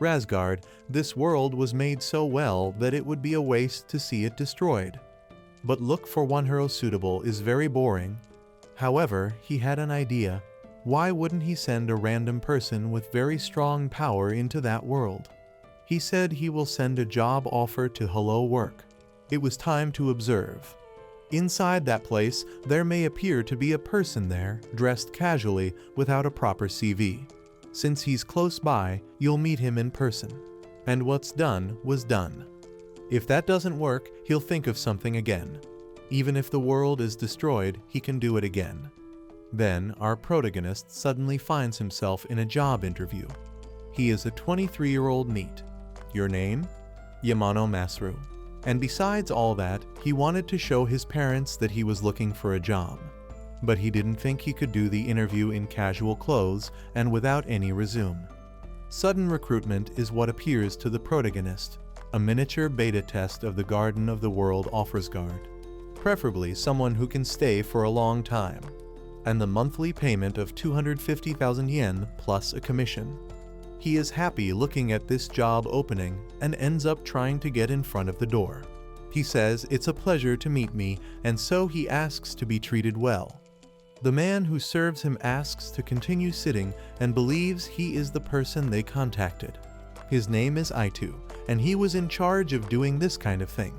Razgard, this world was made so well that it would be a waste to see it destroyed. But look for one hero suitable is very boring. However, he had an idea. Why wouldn't he send a random person with very strong power into that world? He said he will send a job offer to Hello Work. It was time to observe. Inside that place, there may appear to be a person there, dressed casually, without a proper CV. Since he's close by, you'll meet him in person. And what's done was done. If that doesn't work, he'll think of something again. Even if the world is destroyed, he can do it again. Then, our protagonist suddenly finds himself in a job interview. He is a 23-year-old NEET. Your name? Yamano Masru. And besides all that, he wanted to show his parents that he was looking for a job. But he didn't think he could do the interview in casual clothes and without any resume. Sudden recruitment is what appears to the protagonist, a miniature beta test of the Garden of the World Offersgard. Preferably someone who can stay for a long time. And the monthly payment of 250,000 yen plus a commission. He is happy looking at this job opening and ends up trying to get in front of the door. He says it's a pleasure to meet me, and so he asks to be treated well. The man who serves him asks to continue sitting and believes he is the person they contacted. His name is Aitu, and he was in charge of doing this kind of thing.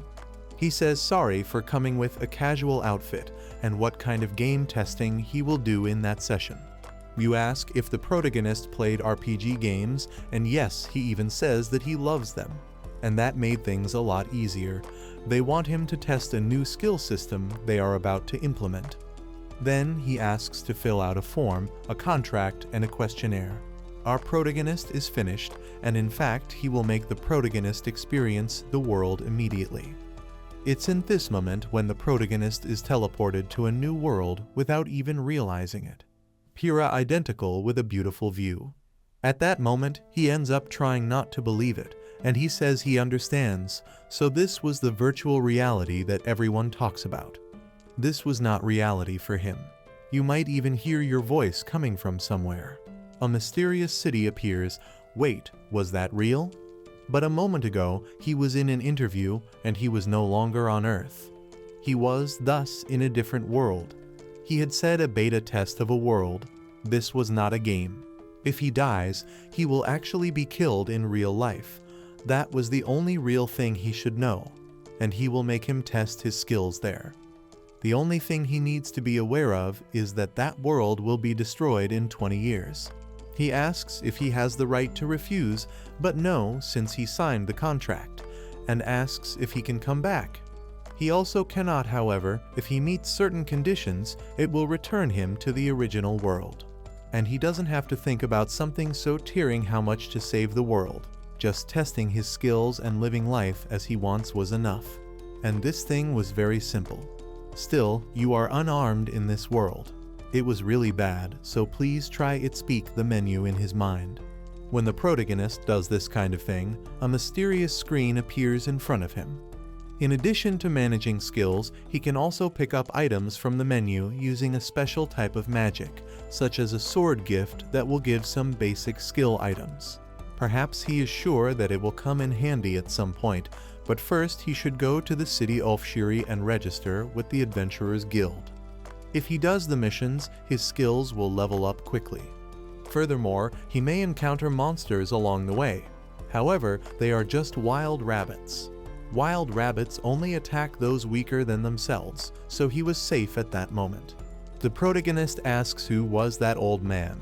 He says sorry for coming with a casual outfit and what kind of game testing he will do in that session. You ask if the protagonist played RPG games, and yes, he even says that he loves them. And that made things a lot easier. They want him to test a new skill system they are about to implement. Then he asks to fill out a form, a contract, and a questionnaire. Our protagonist is finished, and in fact, he will make the protagonist experience the world immediately. It's in this moment when the protagonist is teleported to a new world without even realizing it. Pura identical with a beautiful view. At that moment, he ends up trying not to believe it, and he says he understands, so this was the virtual reality that everyone talks about. This was not reality for him. You might even hear your voice coming from somewhere. A mysterious city appears. Wait, was that real? But a moment ago, he was in an interview and he was no longer on Earth. He was, thus, in a different world. He had said a beta test of a world. This was not a game. If he dies, he will actually be killed in real life. That was the only real thing he should know, and he will make him test his skills there. The only thing he needs to be aware of is that that world will be destroyed in 20 years. He asks if he has the right to refuse, but no, since he signed the contract, and asks if he can come back. He also cannot, however, if he meets certain conditions, it will return him to the original world. And he doesn't have to think about something so tearing how much to save the world. Just testing his skills and living life as he wants was enough. And this thing was very simple. Still, you are unarmed in this world. It was really bad, so please try it. Speak the menu in his mind. When the protagonist does this kind of thing, a mysterious screen appears in front of him. In addition to managing skills, he can also pick up items from the menu using a special type of magic, such as a sword gift that will give some basic skill items. Perhaps he is sure that it will come in handy at some point, but first he should go to the city Ofshiri and register with the Adventurers Guild. If he does the missions, his skills will level up quickly. Furthermore, he may encounter monsters along the way. However, they are just wild rabbits. Wild rabbits only attack those weaker than themselves, so he was safe at that moment. The protagonist asks who was that old man.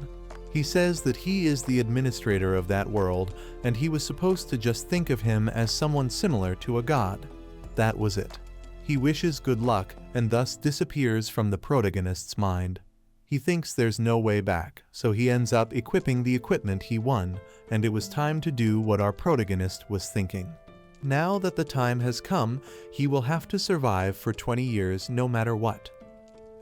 He says that he is the administrator of that world, and he was supposed to just think of him as someone similar to a god. That was it. He wishes good luck, and thus disappears from the protagonist's mind. He thinks there's no way back, so he ends up equipping the equipment he won, and it was time to do what our protagonist was thinking. Now that the time has come, he will have to survive for 20 years no matter what.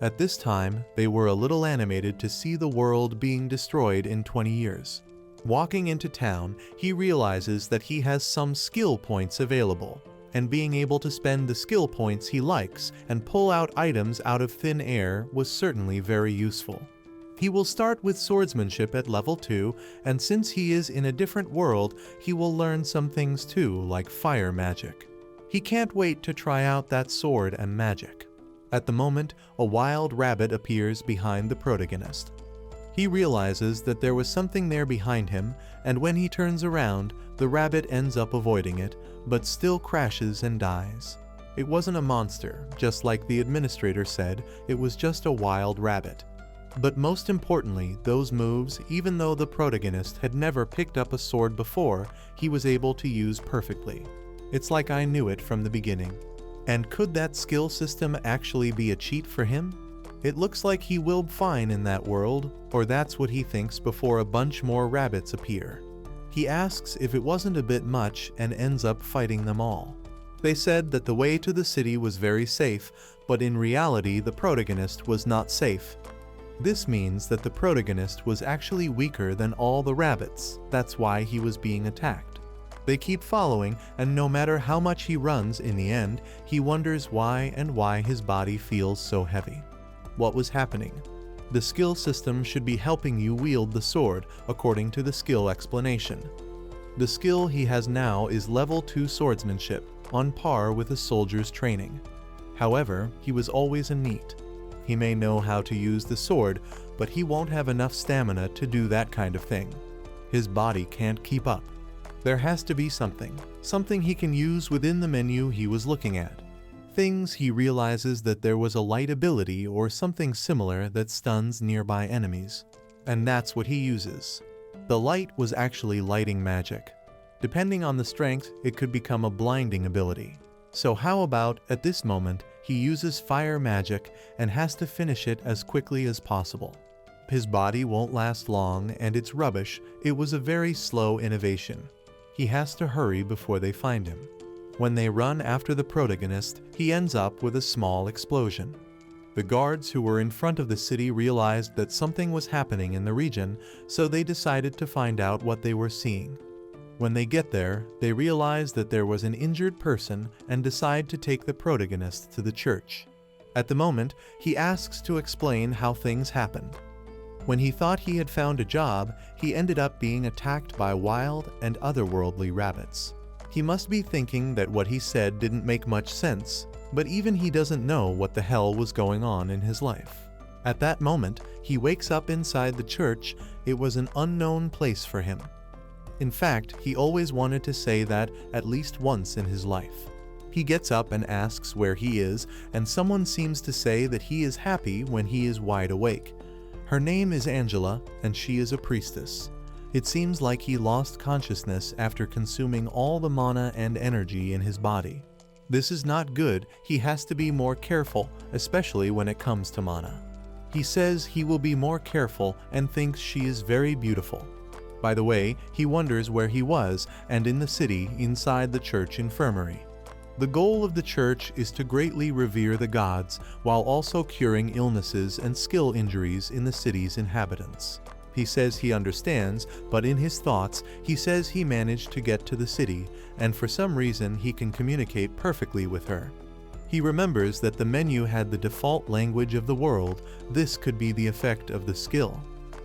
At this time, they were a little animated to see the world being destroyed in 20 years. Walking into town, he realizes that he has some skill points available, and being able to spend the skill points he likes and pull out items out of thin air was certainly very useful. He will start with swordsmanship at level 2, and since he is in a different world, he will learn some things too, like fire magic. He can't wait to try out that sword and magic. At the moment, a wild rabbit appears behind the protagonist. He realizes that there was something there behind him, and when he turns around, the rabbit ends up avoiding it, but still crashes and dies. It wasn't a monster, just like the administrator said, it was just a wild rabbit. But most importantly, those moves, even though the protagonist had never picked up a sword before, he was able to use perfectly. It's like I knew it from the beginning. And could that skill system actually be a cheat for him? It looks like he will fine in that world, or that's what he thinks before a bunch more rabbits appear. He asks if it wasn't a bit much and ends up fighting them all. They said that the way to the city was very safe, but in reality the protagonist was not safe. This means that the protagonist was actually weaker than all the rabbits. That's why he was being attacked. They keep following, and no matter how much he runs, in the end, he wonders why his body feels so heavy. What was happening? The skill system should be helping you wield the sword, according to the skill explanation. The skill he has now is level 2 swordsmanship, on par with a soldier's training. However, he was always a NEET. He may know how to use the sword, but he won't have enough stamina to do that kind of thing. His body can't keep up. There has to be something he can use within the menu he was looking at. Things he realizes that there was a light ability or something similar that stuns nearby enemies. And that's what he uses. The light was actually lighting magic. Depending on the strength, it could become a blinding ability. So how about, at this moment, he uses fire magic and has to finish it as quickly as possible. His body won't last long and it's rubbish. It was a very slow innovation. He has to hurry before they find him. When they run after the protagonist, he ends up with a small explosion. The guards who were in front of the city realized that something was happening in the region, so they decided to find out what they were seeing. When they get there, they realize that there was an injured person and decide to take the protagonist to the church. At the moment, he asks to explain how things happened. When he thought he had found a job, he ended up being attacked by wild and otherworldly rabbits. He must be thinking that what he said didn't make much sense, but even he doesn't know what the hell was going on in his life. At that moment, he wakes up inside the church. It was an unknown place for him. In fact, he always wanted to say that at least once in his life. He gets up and asks where he is, and someone seems to say that he is happy when he is wide awake. Her name is Angela, and she is a priestess. It seems like he lost consciousness after consuming all the mana and energy in his body. This is not good. He has to be more careful, especially when it comes to mana. He says he will be more careful and thinks she is very beautiful. By the way, he wonders where he was, and in the city inside the church infirmary. The goal of the church is to greatly revere the gods while also curing illnesses and skill injuries in the city's inhabitants. He says he understands, but in his thoughts, he says he managed to get to the city, and for some reason he can communicate perfectly with her. He remembers that the menu had the default language of the world. This could be the effect of the skill.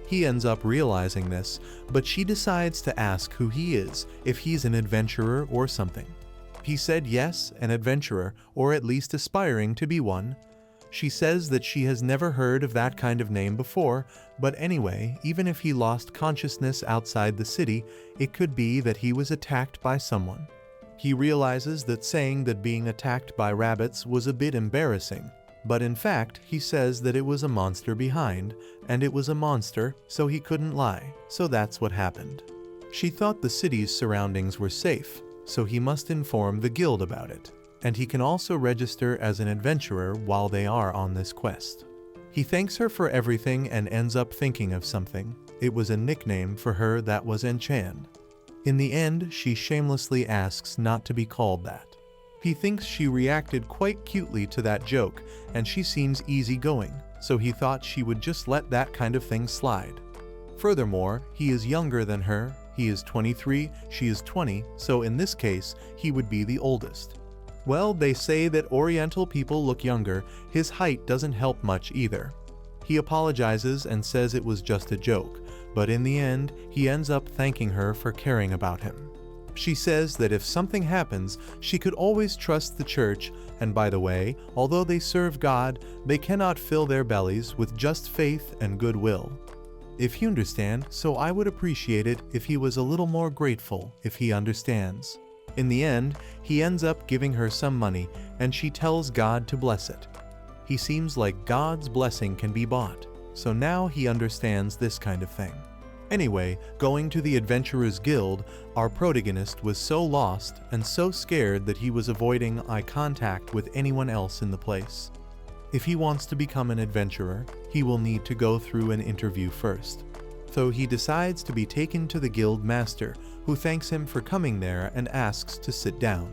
He ends up realizing this, but she decides to ask who he is, if he's an adventurer or something. He said yes, an adventurer, or at least aspiring to be one. She says that she has never heard of that kind of name before, but anyway, even if he lost consciousness outside the city, it could be that he was attacked by someone. He realizes that saying that being attacked by rabbits was a bit embarrassing, but in fact, he says that it was a monster behind, and it was a monster, so he couldn't lie, so that's what happened. She thought the city's surroundings were safe, so he must inform the guild about it, and he can also register as an adventurer while they are on this quest. He thanks her for everything and ends up thinking of something. It was a nickname for her that was Enchan. In the end, she shamelessly asks not to be called that. He thinks she reacted quite cutely to that joke, and she seems easygoing, so he thought she would just let that kind of thing slide. Furthermore, he is younger than her. He is 23, she is 20, so in this case, he would be the oldest. Well, they say that Oriental people look younger. His height doesn't help much either. He apologizes and says it was just a joke, but in the end, he ends up thanking her for caring about him. She says that if something happens, she could always trust the church, and by the way, although they serve God, they cannot fill their bellies with just faith and goodwill. If you understand, so I would appreciate it if he was a little more grateful if he understands. In the end, he ends up giving her some money, and she tells God to bless it. He seems like God's blessing can be bought, so now he understands this kind of thing. Anyway, going to the Adventurers Guild, our protagonist was so lost and so scared that he was avoiding eye contact with anyone else in the place. If he wants to become an adventurer, he will need to go through an interview first. So he decides to be taken to the guild master, who thanks him for coming there and asks to sit down.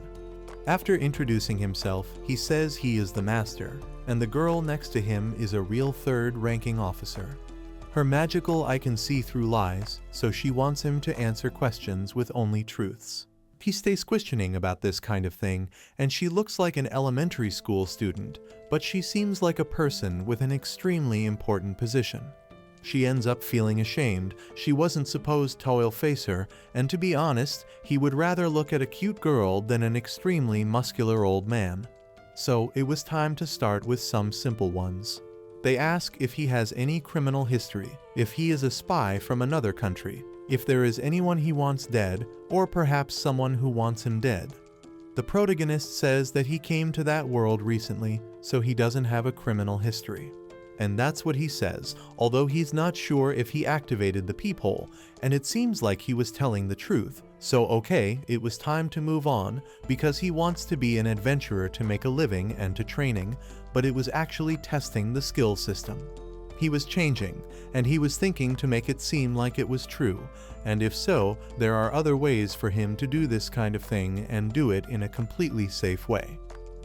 After introducing himself, he says he is the master, and the girl next to him is a real third-ranking officer. Her magical I can see through lies, so she wants him to answer questions with only truths. He stays questioning about this kind of thing, and she looks like an elementary school student, but she seems like a person with an extremely important position. She ends up feeling ashamed. She wasn't supposed to face her, and to be honest, he would rather look at a cute girl than an extremely muscular old man. So it was time to start with some simple ones. They ask if he has any criminal history, if he is a spy from another country, if there is anyone he wants dead, or perhaps someone who wants him dead. The protagonist says that he came to that world recently, so he doesn't have a criminal history. And that's what he says, although he's not sure if he activated the peephole, and it seems like he was telling the truth. So okay, it was time to move on, because he wants to be an adventurer to make a living and to training, but it was actually testing the skill system. He was changing, and he was thinking to make it seem like it was true, and if so, there are other ways for him to do this kind of thing and do it in a completely safe way.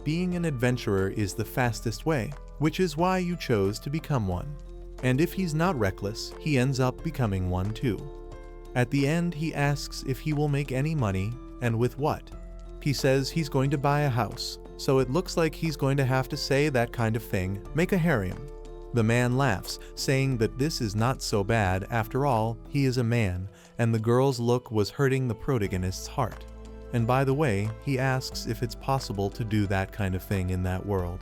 Being an adventurer is the fastest way, which is why you chose to become one. And if he's not reckless, he ends up becoming one too. At the end, he asks if he will make any money, and with what. He says he's going to buy a house, so it looks like he's going to have to say that kind of thing, make a harem. The man laughs, saying that this is not so bad, after all, he is a man, and the girl's look was hurting the protagonist's heart. And by the way, he asks if it's possible to do that kind of thing in that world.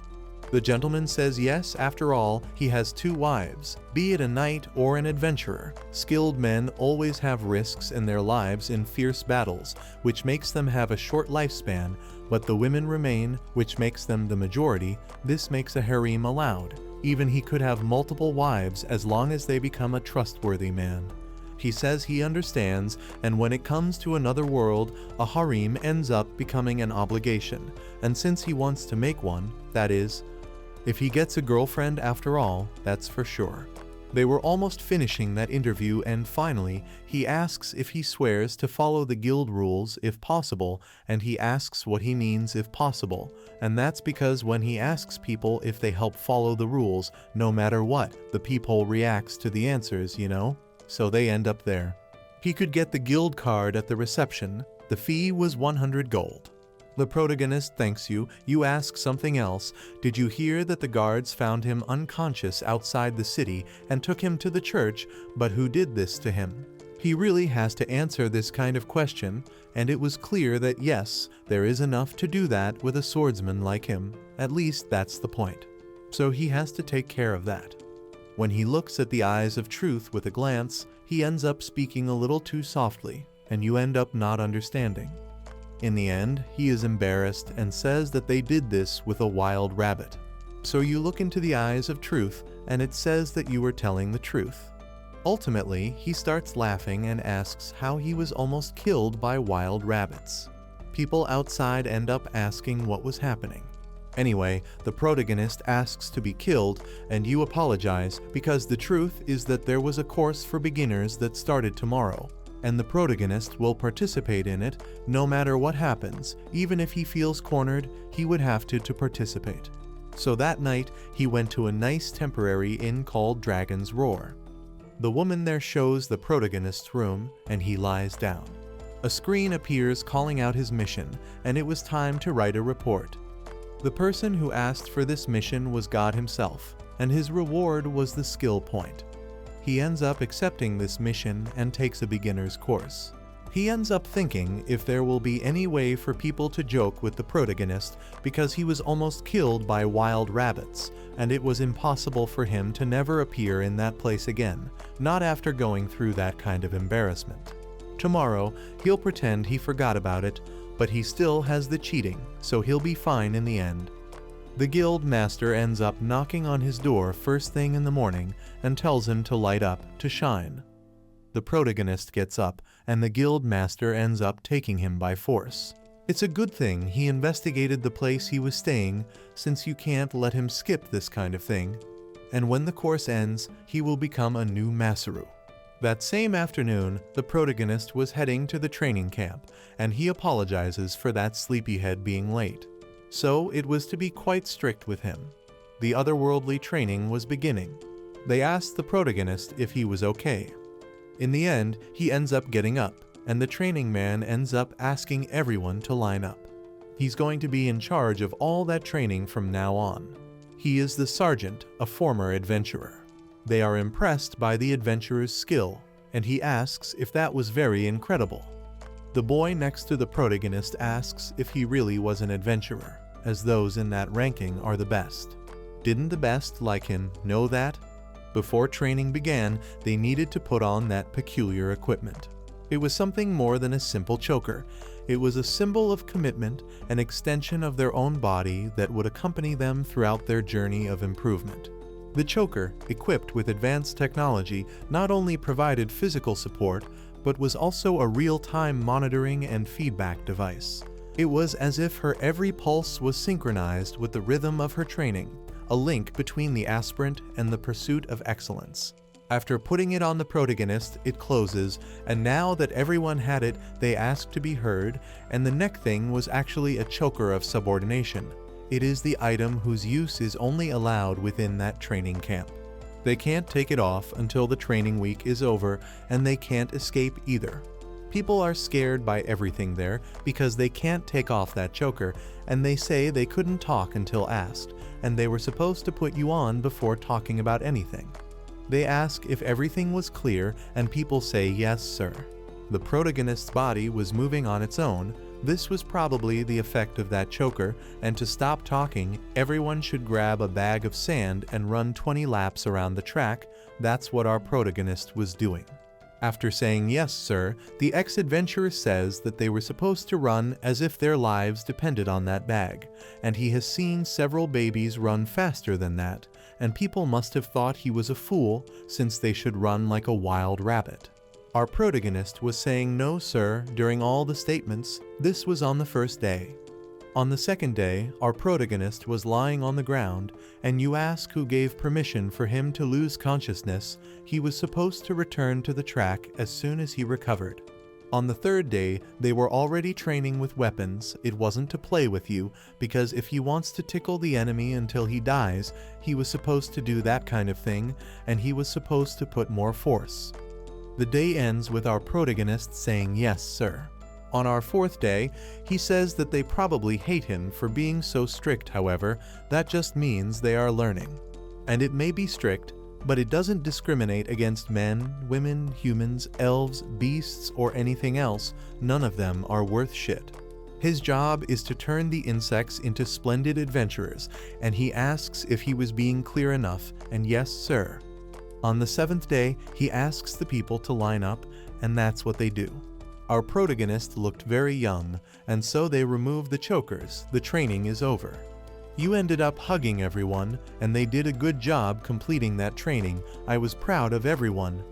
The gentleman says yes, after all, he has 2 wives. Be it a knight or an adventurer, skilled men always have risks in their lives in fierce battles, which makes them have a short lifespan, but the women remain, which makes them the majority. This makes a harem allowed. Even he could have multiple wives as long as they become a trustworthy man. He says he understands, and when it comes to another world, a harem ends up becoming an obligation, and since he wants to make one, that is, if he gets a girlfriend after all, that's for sure. They were almost finishing that interview, and finally, he asks if he swears to follow the guild rules if possible, and he asks what he means if possible, and that's because when he asks people if they help follow the rules, no matter what, the peephole reacts to the answers, you know? So they end up there. He could get the guild card at the reception. The fee was 100 gold. The protagonist thanks you. You ask something else. Did you hear that the guards found him unconscious outside the city and took him to the church, but who did this to him? He really has to answer this kind of question, and it was clear that yes, there is enough to do that with a swordsman like him. At least that's the point. So he has to take care of that. When he looks at the eyes of truth with a glance, he ends up speaking a little too softly, and you end up not understanding. In the end, he is embarrassed and says that they did this with a wild rabbit. So you look into the eyes of truth, and it says that you were telling the truth. Ultimately, he starts laughing and asks how he was almost killed by wild rabbits. People outside end up asking what was happening. Anyway, the protagonist asks to be killed, and you apologize because the truth is that there was a course for beginners that started tomorrow, and the protagonist will participate in it no matter what happens. Even if he feels cornered, he would have to participate. So that night, he went to a nice temporary inn called Dragon's Roar. The woman there shows the protagonist's room, and he lies down. A screen appears calling out his mission, and it was time to write a report. The person who asked for this mission was God himself. and his reward was the skill point. He ends up accepting this mission and takes a beginner's course. He ends up thinking if there will be any way for people to joke with the protagonist because he was almost killed by wild rabbits, and it was impossible for him to never appear in that place again, not after going through that kind of embarrassment. Tomorrow, he'll pretend he forgot about it, but he still has the cheating, so he'll be fine in the end. The guild master ends up knocking on his door first thing in the morning and tells him to light up, to shine. The protagonist gets up, and the guild master ends up taking him by force. It's a good thing he investigated the place he was staying, since you can't let him skip this kind of thing. And when the course ends, he will become a new Masaru. That same afternoon, the protagonist was heading to the training camp, and he apologizes for that sleepyhead being late. So it was to be quite strict with him. The otherworldly training was beginning. They asked the protagonist if he was okay. In the end, he ends up getting up, and the training man ends up asking everyone to line up. He's going to be in charge of all that training from now on. He is the sergeant, a former adventurer. They are impressed by the adventurer's skill, and he asks if that was very incredible. The boy next to the protagonist asks if he really was an adventurer, as those in that ranking are the best. Didn't the best like him know that? Before training began, they needed to put on that peculiar equipment. It was something more than a simple choker. It was a symbol of commitment, an extension of their own body that would accompany them throughout their journey of improvement. The choker, equipped with advanced technology, not only provided physical support, but was also a real-time monitoring and feedback device. It was as if her every pulse was synchronized with the rhythm of her training, a link between the aspirant and the pursuit of excellence. After putting it on the protagonist, it closes, and now that everyone had it, they asked to be heard, and the neck thing was actually a choker of subordination. It is the item whose use is only allowed within that training camp. They can't take it off until the training week is over, and they can't escape either. People are scared by everything there because they can't take off that choker, and they say they couldn't talk until asked, and they were supposed to put you on before talking about anything. They ask if everything was clear, and people say yes, sir. The protagonist's body was moving on its own. This was probably the effect of that choker, and to stop talking, everyone should grab a bag of sand and run 20 laps around the track. That's what our protagonist was doing. After saying yes, sir, the ex-adventurer says that they were supposed to run as if their lives depended on that bag, and he has seen several babies run faster than that, and people must have thought he was a fool since they should run like a wild rabbit. Our protagonist was saying no, sir, during all the statements. This was on the first day. On the second day, our protagonist was lying on the ground, and you ask who gave permission for him to lose consciousness. He was supposed to return to the track as soon as he recovered. On the third day, they were already training with weapons. It wasn't to play with you, because if he wants to tickle the enemy until he dies, he was supposed to do that kind of thing, and he was supposed to put more force. The day ends with our protagonist saying yes, sir. On our fourth day, he says that they probably hate him for being so strict. However, that just means they are learning. And it may be strict, but it doesn't discriminate against men, women, humans, elves, beasts, or anything else. None of them are worth shit. His job is to turn the insects into splendid adventurers, and he asks if he was being clear enough, and yes, sir. On the seventh day, he asks the people to line up, and that's what they do. Our protagonist looked very young, and so they removed the chokers. The training is over. You ended up hugging everyone, and they did a good job completing that training. I was proud of everyone.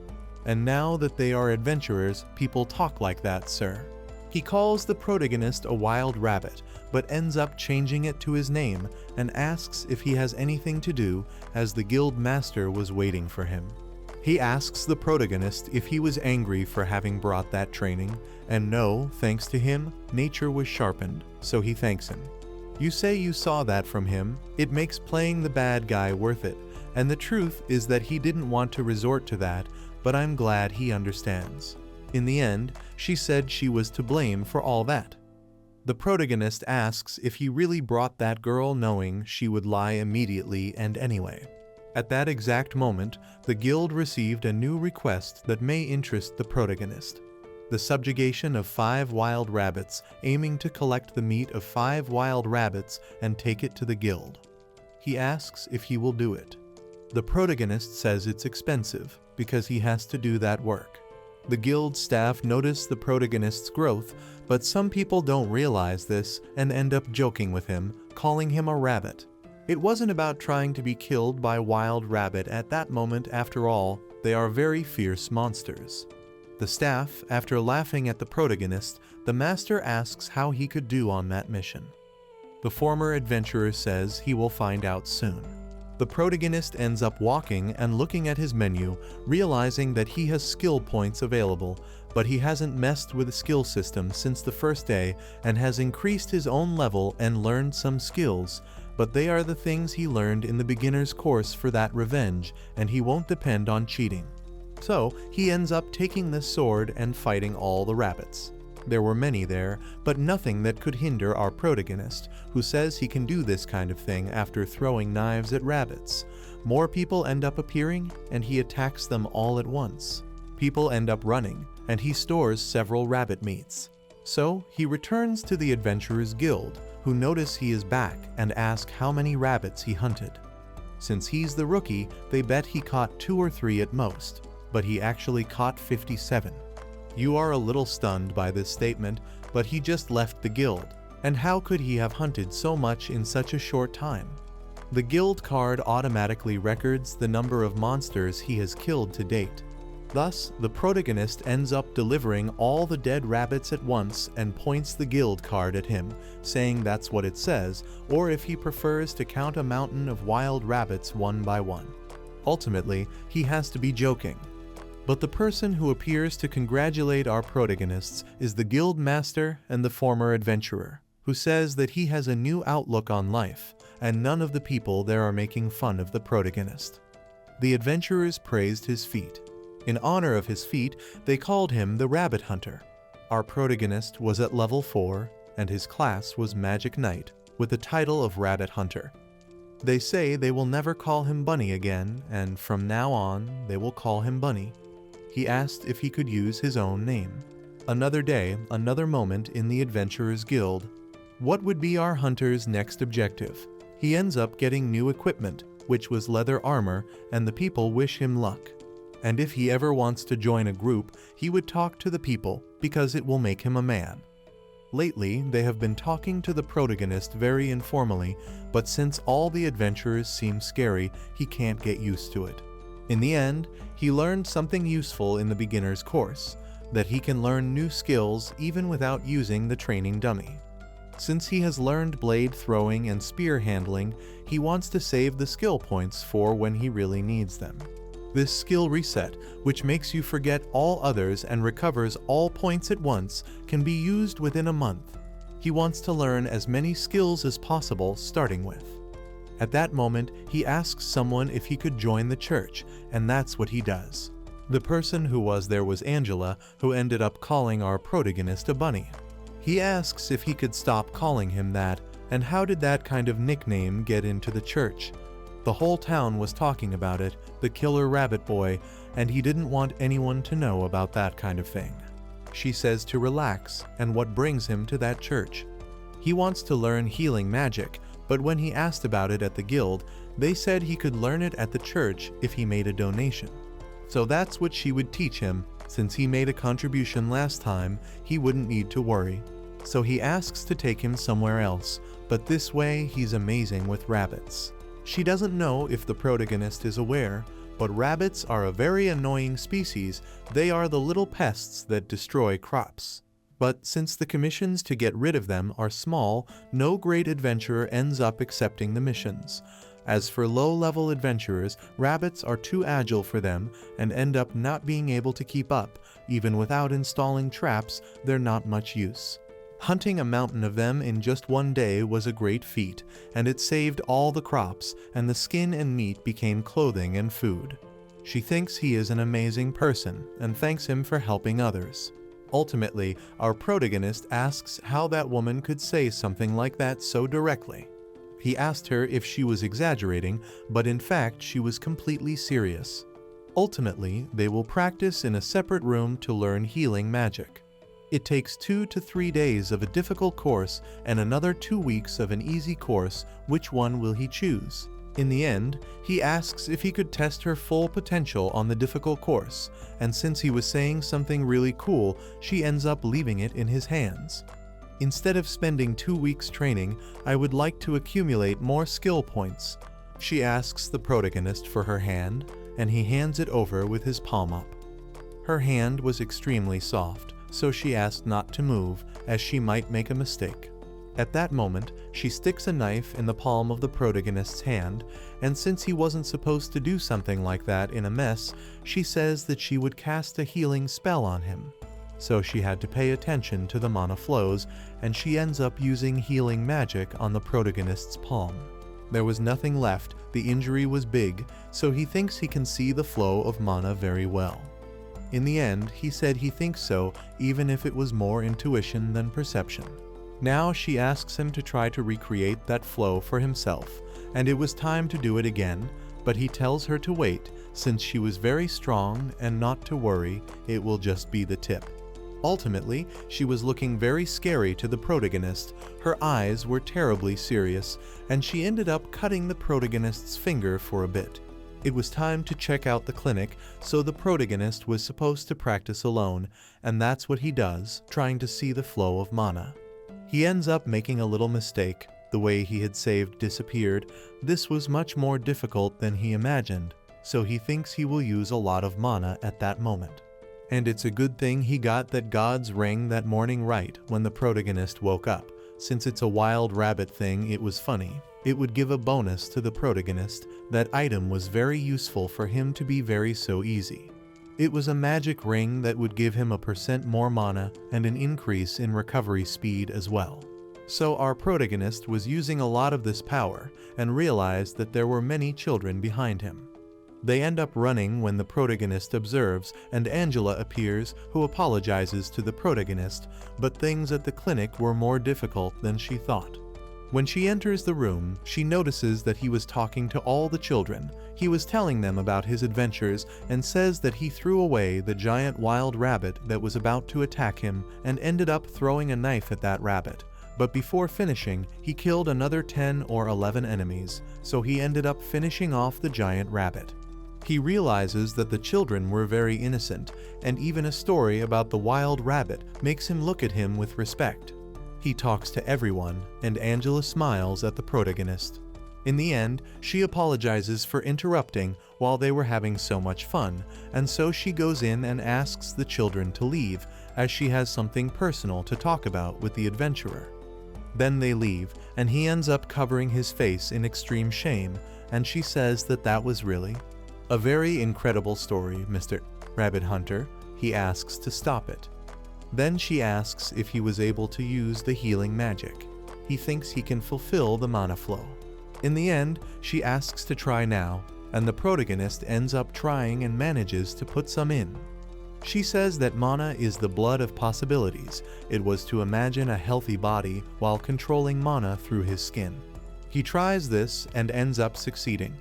And now that they are adventurers, people talk like that, sir. He calls the protagonist a wild rabbit, but ends up changing it to his name and asks if he has anything to do, as the guild master was waiting for him. He asks the protagonist if he was angry for having brought that training, and no, thanks to him, nature was sharpened, so he thanks him. You say you saw that from him. It makes playing the bad guy worth it, and the truth is that he didn't want to resort to that, but I'm glad he understands. In the end, she said she was to blame for all that. The protagonist asks if he really brought that girl knowing she would lie immediately and anyway. At that exact moment, the guild received a new request that may interest the protagonist. The subjugation of 5 wild rabbits, aiming to collect the meat of 5 wild rabbits and take it to the guild. He asks if he will do it. The protagonist says it's expensive because he has to do that work. The guild staff notice the protagonist's growth, but some people don't realize this and end up joking with him, calling him a rabbit. It wasn't about trying to be killed by wild rabbit at that moment. After all, they are very fierce monsters. The staff, after laughing at the protagonist, the master asks how he could do on that mission. The former adventurer says he will find out soon. The protagonist ends up walking and looking at his menu, realizing that he has skill points available, but he hasn't messed with the skill system since the first day and has increased his own level and learned some skills, but they are the things he learned in the beginner's course for that revenge, and he won't depend on cheating. So he ends up taking the sword and fighting all the rabbits. There were many there, but nothing that could hinder our protagonist, who says he can do this kind of thing after throwing knives at rabbits. More people end up appearing, and he attacks them all at once. People end up running, and he stores several rabbit meats. So he returns to the Adventurers Guild, who notice he is back and ask how many rabbits he hunted. Since he's the rookie, they bet he caught 2 or 3 at most, but he actually caught 57. You are a little stunned by this statement, but he just left the guild, and how could he have hunted so much in such a short time? The guild card automatically records the number of monsters he has killed to date. Thus, the protagonist ends up delivering all the dead rabbits at once and points the guild card at him, saying that's what it says, or if he prefers to count a mountain of wild rabbits one by one. Ultimately, he has to be joking. But the person who appears to congratulate our protagonists is the guild master and the former adventurer, who says that he has a new outlook on life, and none of the people there are making fun of the protagonist. The adventurers praised his feat. In honor of his feat, they called him the Rabbit Hunter. Our protagonist was at level 4, and his class was Magic Knight, with the title of Rabbit Hunter. They say they will never call him Bunny again, and from now on, they will call him Bunny. He asked if he could use his own name. Another day, another moment in the Adventurers Guild. What would be our hunter's next objective? He ends up getting new equipment, which was leather armor, and the people wish him luck. And if he ever wants to join a group, he would talk to the people, because it will make him a man. Lately, they have been talking to the protagonist very informally, but since all the adventurers seem scary, he can't get used to it. In the end, he learned something useful in the beginner's course, that he can learn new skills even without using the training dummy. Since he has learned blade throwing and spear handling, he wants to save the skill points for when he really needs them. This skill reset, which makes you forget all others and recovers all points at once, can be used within a month. He wants to learn as many skills as possible, starting with. At that moment, he asks someone if he could join the church, and that's what he does. The person who was there was Angela, who ended up calling our protagonist a bunny. He asks if he could stop calling him that, and how did that kind of nickname get into the church? The whole town was talking about it, the killer rabbit boy, and he didn't want anyone to know about that kind of thing. She says to relax, and what brings him to that church. He wants to learn healing magic, but when he asked about it at the guild, they said he could learn it at the church if he made a donation. So that's what she would teach him. Since he made a contribution last time, he wouldn't need to worry. So he asks to take him somewhere else, but this way he's amazing with rabbits. She doesn't know if the protagonist is aware, but rabbits are a very annoying species. They are the little pests that destroy crops. But since the commissions to get rid of them are small, no great adventurer ends up accepting the missions. As for low-level adventurers, rabbits are too agile for them and end up not being able to keep up. Even without installing traps, they're not much use. Hunting a mountain of them in just one day was a great feat, and it saved all the crops, and the skin and meat became clothing and food. She thinks he is an amazing person and thanks him for helping others. Ultimately, our protagonist asks how that woman could say something like that so directly. He asked her if she was exaggerating, but in fact she was completely serious. Ultimately, they will practice in a separate room to learn healing magic. It takes 2 to 3 days of a difficult course and another 2 weeks of an easy course. Which one will he choose? In the end, he asks if he could test her full potential on the difficult course, and since he was saying something really cool, she ends up leaving it in his hands. Instead of spending 2 weeks training, I would like to accumulate more skill points. She asks the protagonist for her hand, and he hands it over with his palm up. Her hand was extremely soft, so she asked not to move, as she might make a mistake. At that moment, she sticks a knife in the palm of the protagonist's hand, and since he wasn't supposed to do something like that in a mess, she says that she would cast a healing spell on him. So she had to pay attention to the mana flows, and she ends up using healing magic on the protagonist's palm. There was nothing left, the injury was big, so he thinks he can see the flow of mana very well. In the end, he said he thinks so, even if it was more intuition than perception. Now she asks him to try to recreate that flow for himself, and it was time to do it again, but he tells her to wait, since she was very strong, and not to worry, it will just be the tip. Ultimately, she was looking very scary to the protagonist, her eyes were terribly serious, and she ended up cutting the protagonist's finger for a bit. It was time to check out the clinic, so the protagonist was supposed to practice alone, and that's what he does, trying to see the flow of mana. He ends up making a little mistake. The way he had saved disappeared. This was much more difficult than he imagined, so he thinks he will use a lot of mana at that moment. And it's a good thing he got that God's ring that morning right when the protagonist woke up. Since it's a wild rabbit thing, it was funny. It would give a bonus to the protagonist. That item was very useful for him to be very so easy. It was a magic ring that would give him a % more mana and an increase in recovery speed as well. So our protagonist was using a lot of this power and realized that there were many children behind him. They end up running when the protagonist observes, and Angela appears, who apologizes to the protagonist, but things at the clinic were more difficult than she thought. When she enters the room, she notices that he was talking to all the children. He was telling them about his adventures and says that he threw away the giant wild rabbit that was about to attack him and ended up throwing a knife at that rabbit. But before finishing, he killed another 10 or 11 enemies, so he ended up finishing off the giant rabbit. He realizes that the children were very innocent, and even a story about the wild rabbit makes him look at him with respect. He talks to everyone, and Angela smiles at the protagonist. In the end, she apologizes for interrupting while they were having so much fun, and so she goes in and asks the children to leave, as she has something personal to talk about with the adventurer. Then they leave, and he ends up covering his face in extreme shame, and she says that that was really a very incredible story, Mr. Rabbit Hunter. He asks to stop it. Then she asks if he was able to use the healing magic. He thinks he can fulfill the mana flow. In the end, she asks to try now, and the protagonist ends up trying and manages to put some in. She says that mana is the blood of possibilities. It was to imagine a healthy body while controlling mana through his skin. He tries this and ends up succeeding.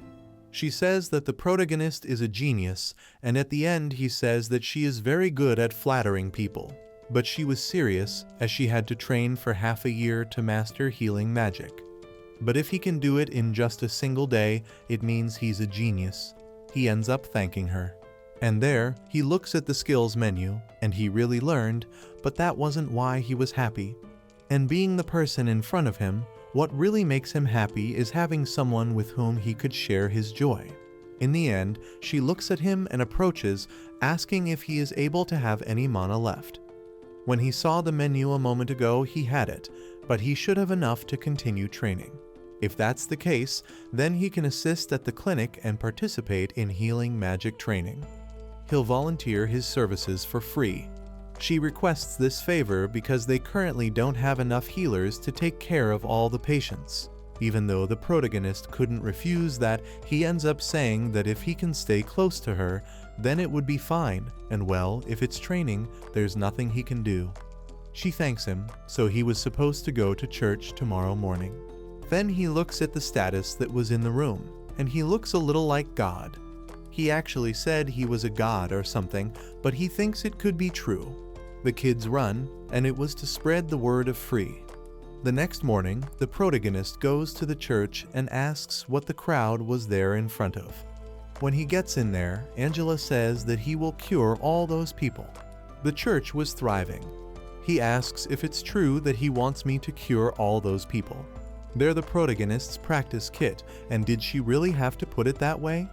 She says that the protagonist is a genius, and at the end he says that she is very good at flattering people. But she was serious, as she had to train for half a year to master healing magic. But if he can do it in just a single day, it means he's a genius. He ends up thanking her. And there, he looks at the skills menu, and he really learned, but that wasn't why he was happy. And being the person in front of him, what really makes him happy is having someone with whom he could share his joy. In the end, she looks at him and approaches, asking if he is able to have any mana left. When he saw the menu a moment ago, he had it, but he should have enough to continue training. If that's the case, then he can assist at the clinic and participate in healing magic training. He'll volunteer his services for free. She requests this favor because they currently don't have enough healers to take care of all the patients. Even though the protagonist couldn't refuse that, he ends up saying that if he can stay close to her, then it would be fine, and well, if it's training, there's nothing he can do. She thanks him, so he was supposed to go to church tomorrow morning. Then he looks at the status that was in the room, and he looks a little like God. He actually said he was a god or something, but he thinks it could be true. The kids run, and it was to spread the word of free. The next morning, the protagonist goes to the church and asks what the crowd was there in front of. When he gets in there, Angela says that he will cure all those people. The church was thriving. He asks if it's true that he wants me to cure all those people. They're the protagonist's practice kit, and did she really have to put it that way?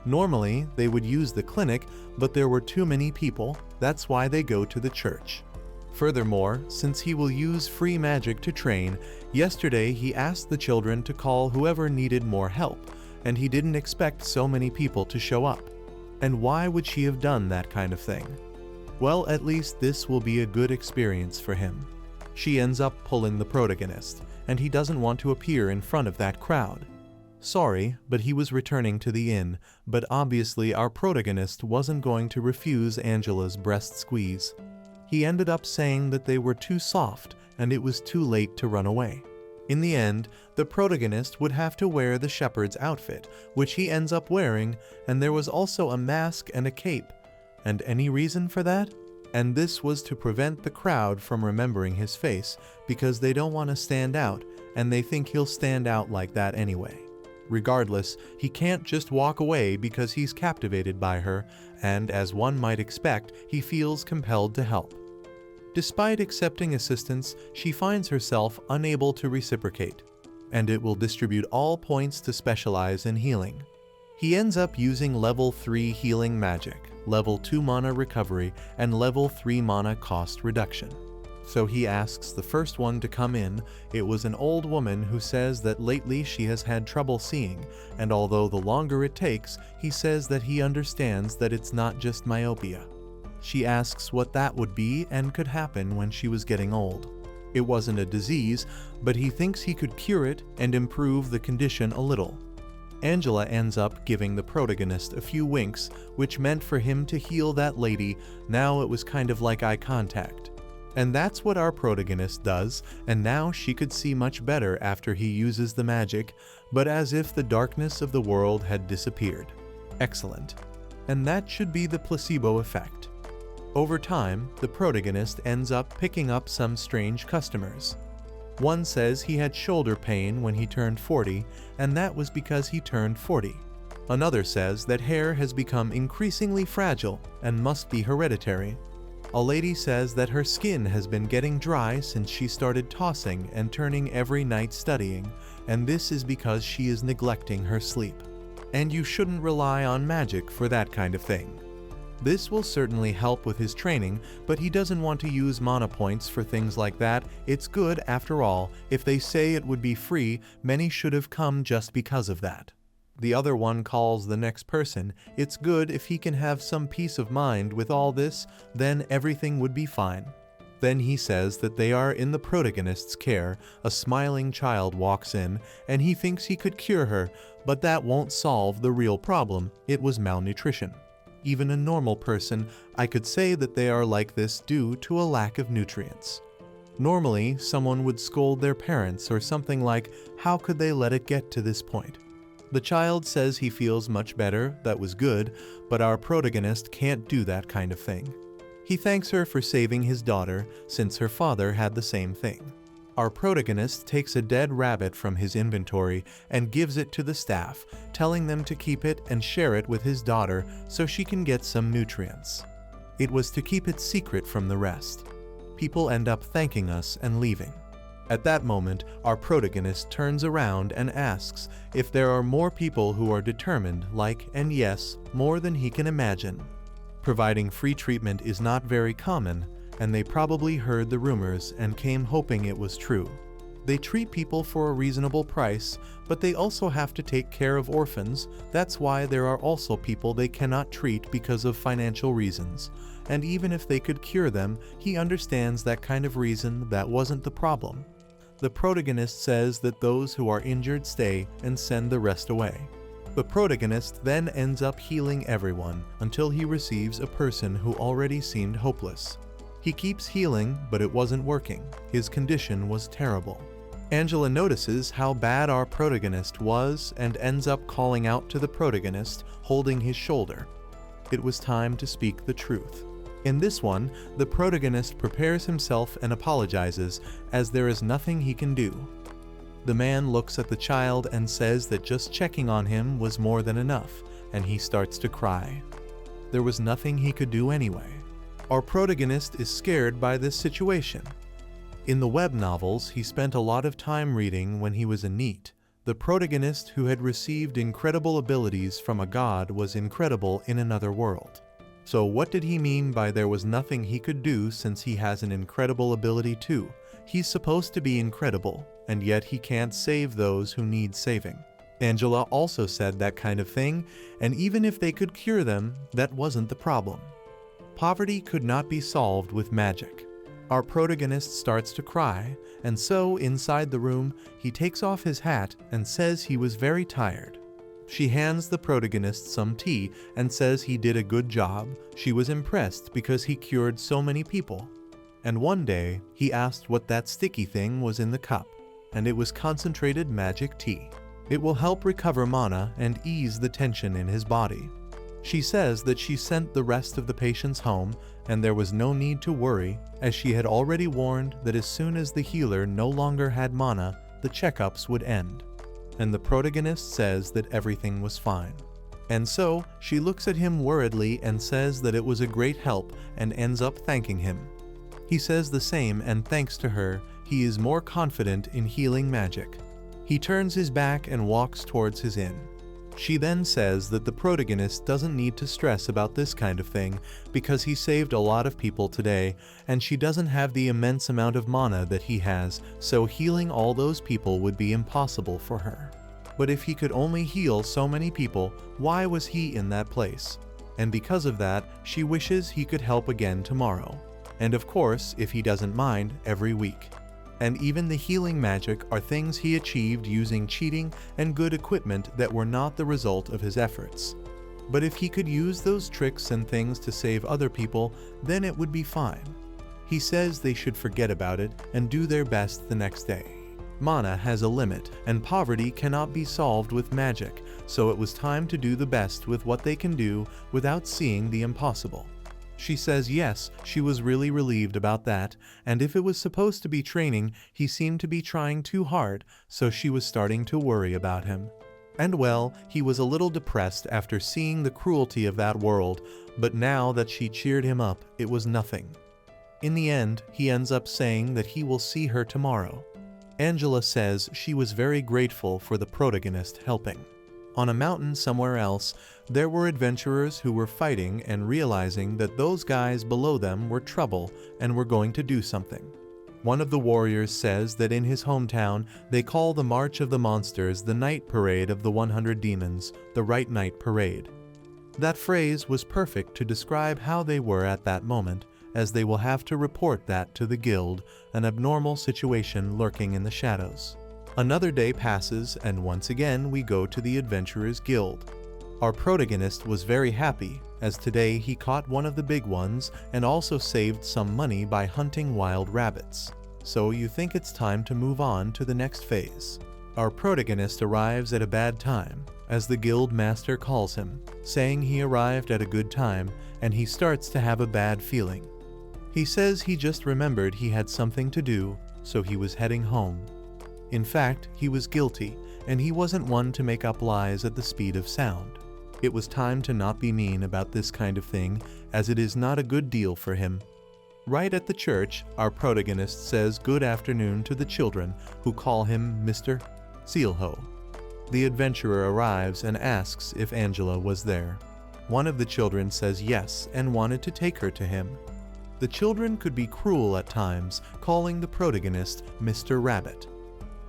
Normally, they would use the clinic, but there were too many people, that's why they go to the church. Furthermore, since he will use free magic to train, yesterday he asked the children to call whoever needed more help, and he didn't expect so many people to show up. And why would she have done that kind of thing? Well, at least this will be a good experience for him. She ends up pulling the protagonist, and he doesn't want to appear in front of that crowd. Sorry, but he was returning to the inn, but obviously our protagonist wasn't going to refuse Angela's breast squeeze. He ended up saying that they were too soft and it was too late to run away. In the end, the protagonist would have to wear the shepherd's outfit, which he ends up wearing, and there was also a mask and a cape. And any reason for that? And this was to prevent the crowd from remembering his face, because they don't want to stand out, and they think he'll stand out like that anyway. Regardless, he can't just walk away because he's captivated by her, and as one might expect, he feels compelled to help. Despite accepting assistance, she finds herself unable to reciprocate, and it will distribute all points to specialize in healing. He ends up using level 3 healing magic, level 2 mana recovery, and level 3 mana cost reduction. So he asks the first one to come in. It was an old woman who says that lately she has had trouble seeing, and although the longer it takes, he says that he understands that it's not just myopia. She asks what that would be and could happen when she was getting old. It wasn't a disease, but he thinks he could cure it and improve the condition a little. Angela ends up giving the protagonist a few winks, which meant for him to heal that lady. Now it was kind of like eye contact. And that's what our protagonist does, and now she could see much better after he uses the magic, but as if the darkness of the world had disappeared. Excellent. And that should be the placebo effect. Over time, the protagonist ends up picking up some strange customers. One says he had shoulder pain when he turned 40, and that was because he turned 40. Another says that hair has become increasingly fragile and must be hereditary. A lady says that her skin has been getting dry since she started tossing and turning every night studying, and this is because she is neglecting her sleep. And you shouldn't rely on magic for that kind of thing. This will certainly help with his training, but he doesn't want to use mana points for things like that. It's good after all. If they say it would be free, many should have come just because of that. The other one calls the next person. It's good if he can have some peace of mind with all this, then everything would be fine. Then he says that they are in the protagonist's care. A smiling child walks in, and he thinks he could cure her, but that won't solve the real problem. It was malnutrition. Even a normal person, I could say that they are like this due to a lack of nutrients. Normally, someone would scold their parents or something like, how could they let it get to this point? The child says he feels much better, that was good, but our protagonist can't do that kind of thing. He thanks her for saving his daughter, since her father had the same thing. Our protagonist takes a dead rabbit from his inventory and gives it to the staff, telling them to keep it and share it with his daughter so she can get some nutrients. It was to keep it secret from the rest. People end up thanking us and leaving. At that moment, our protagonist turns around and asks if there are more people who are determined, and yes, more than he can imagine. Providing free treatment is not very common, and they probably heard the rumors and came hoping it was true. They treat people for a reasonable price, but they also have to take care of orphans. That's why there are also people they cannot treat because of financial reasons. And even if they could cure them, he understands that kind of reason that wasn't the problem. The protagonist says that those who are injured stay and send the rest away. The protagonist then ends up healing everyone until he receives a person who already seemed hopeless. He keeps healing, but it wasn't working. His condition was terrible. Angela notices how bad our protagonist was and ends up calling out to the protagonist, holding his shoulder. It was time to speak the truth. In this one, the protagonist prepares himself and apologizes, as there is nothing he can do. The man looks at the child and says that just checking on him was more than enough, and he starts to cry. There was nothing he could do anyway. Our protagonist is scared by this situation. In the web novels he spent a lot of time reading when he was a NEET, the protagonist who had received incredible abilities from a god was incredible in another world. So what did he mean by there was nothing he could do since he has an incredible ability too? He's supposed to be incredible, and yet he can't save those who need saving. Angela also said that kind of thing, and even if they could cure them, that wasn't the problem. Poverty could not be solved with magic. Our protagonist starts to cry, and so inside the room, he takes off his hat and says he was very tired. She hands the protagonist some tea and says he did a good job. She was impressed because he cured so many people. And one day, he asked what that sticky thing was in the cup, and it was concentrated magic tea. It will help recover mana and ease the tension in his body. She says that she sent the rest of the patients home, and there was no need to worry, as she had already warned that as soon as the healer no longer had mana, the checkups would end. And the protagonist says that everything was fine. And so, she looks at him worriedly and says that it was a great help and ends up thanking him. He says the same, and thanks to her, he is more confident in healing magic. He turns his back and walks towards his inn. She then says that the protagonist doesn't need to stress about this kind of thing because he saved a lot of people today, and she doesn't have the immense amount of mana that he has, so healing all those people would be impossible for her. But if he could only heal so many people, why was he in that place? And because of that, she wishes he could help again tomorrow. And of course, if he doesn't mind, every week. And even the healing magic are things he achieved using cheating and good equipment that were not the result of his efforts. But if he could use those tricks and things to save other people, then it would be fine. He says they should forget about it and do their best the next day. Mana has a limit, and poverty cannot be solved with magic, so it was time to do the best with what they can do without seeing the impossible. She says yes, she was really relieved about that, and if it was supposed to be training, he seemed to be trying too hard, so she was starting to worry about him. And well, he was a little depressed after seeing the cruelty of that world, but now that she cheered him up, it was nothing. In the end, he ends up saying that he will see her tomorrow. Angela says she was very grateful for the protagonist helping. On a mountain somewhere else, there were adventurers who were fighting and realizing that those guys below them were trouble and were going to do something. One of the warriors says that in his hometown, they call the March of the Monsters the Night Parade of the 100 Demons, the Right Night Parade. That phrase was perfect to describe how they were at that moment, as they will have to report that to the guild, an abnormal situation lurking in the shadows. Another day passes, and once again we go to the Adventurers Guild. Our protagonist was very happy, as today he caught one of the big ones and also saved some money by hunting wild rabbits. So you think it's time to move on to the next phase. Our protagonist arrives at a bad time, as the guild master calls him, saying he arrived at a good time, and he starts to have a bad feeling. He says he just remembered he had something to do, so he was heading home. In fact, he was guilty, and he wasn't one to make up lies at the speed of sound. It was time to not be mean about this kind of thing, as it is not a good deal for him. Right at the church, our protagonist says good afternoon to the children, who call him Mr. Sealho. The adventurer arrives and asks if Angela was there. One of the children says yes and wanted to take her to him. The children could be cruel at times, calling the protagonist Mr. Rabbit.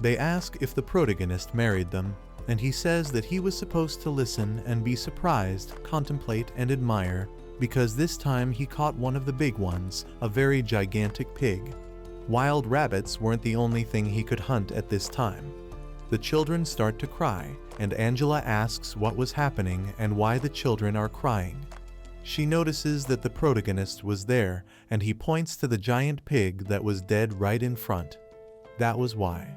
They ask if the protagonist married them, and he says that he was supposed to listen and be surprised, contemplate, and admire, because this time he caught one of the big ones, a very gigantic pig. Wild rabbits weren't the only thing he could hunt at this time. The children start to cry, and Angela asks what was happening and why the children are crying. She notices that the protagonist was there, and he points to the giant pig that was dead right in front. That was why.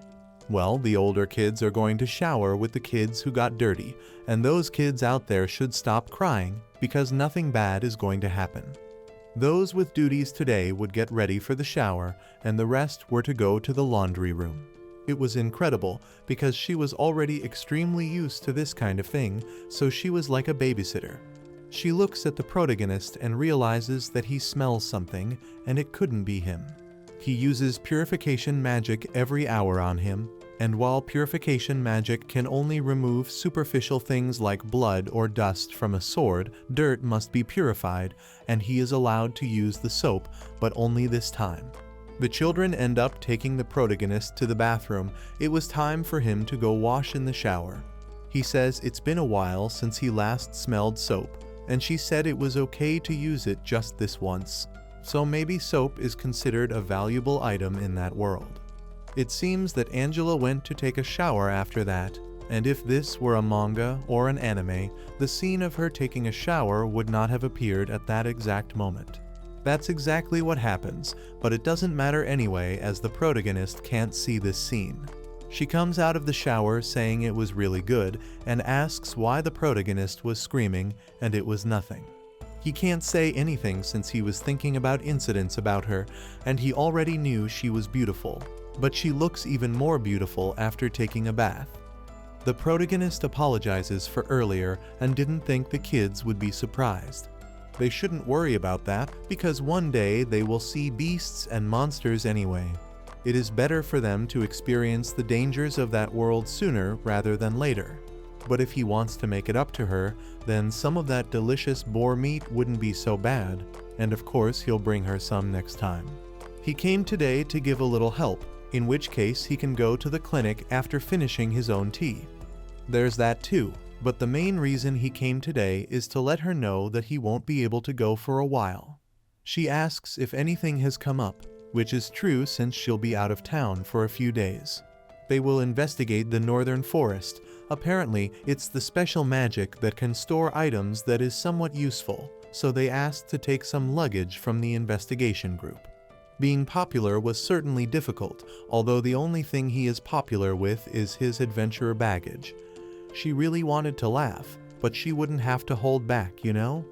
Well, the older kids are going to shower with the kids who got dirty, and those kids out there should stop crying because nothing bad is going to happen. Those with duties today would get ready for the shower, and the rest were to go to the laundry room. It was incredible because she was already extremely used to this kind of thing, so she was like a babysitter. She looks at the protagonist and realizes that he smells something, and it couldn't be him. He uses purification magic every hour on him, and while purification magic can only remove superficial things like blood or dust from a sword, dirt must be purified, and he is allowed to use the soap, but only this time. The children end up taking the protagonist to the bathroom. It was time for him to go wash in the shower. He says it's been a while since he last smelled soap, and she said it was okay to use it just this once. So maybe soap is considered a valuable item in that world. It seems that Angela went to take a shower after that, and if this were a manga or an anime, the scene of her taking a shower would not have appeared at that exact moment. That's exactly what happens, but it doesn't matter anyway as the protagonist can't see this scene. She comes out of the shower saying it was really good and asks why the protagonist was screaming, and it was nothing. He can't say anything since he was thinking about incidents about her, and he already knew she was beautiful, but she looks even more beautiful after taking a bath. The protagonist apologizes for earlier and didn't think the kids would be surprised. They shouldn't worry about that because one day they will see beasts and monsters anyway. It is better for them to experience the dangers of that world sooner rather than later. But if he wants to make it up to her, then some of that delicious boar meat wouldn't be so bad, and of course he'll bring her some next time. He came today to give a little help, in which case he can go to the clinic after finishing his own tea. There's that too, but the main reason he came today is to let her know that he won't be able to go for a while. She asks if anything has come up, which is true since she'll be out of town for a few days. They will investigate the northern forest. Apparently, it's the special magic that can store items that is somewhat useful, so they asked to take some luggage from the investigation group. Being popular was certainly difficult, although the only thing he is popular with is his adventurer baggage. She really wanted to laugh, but she wouldn't have to hold back, you know?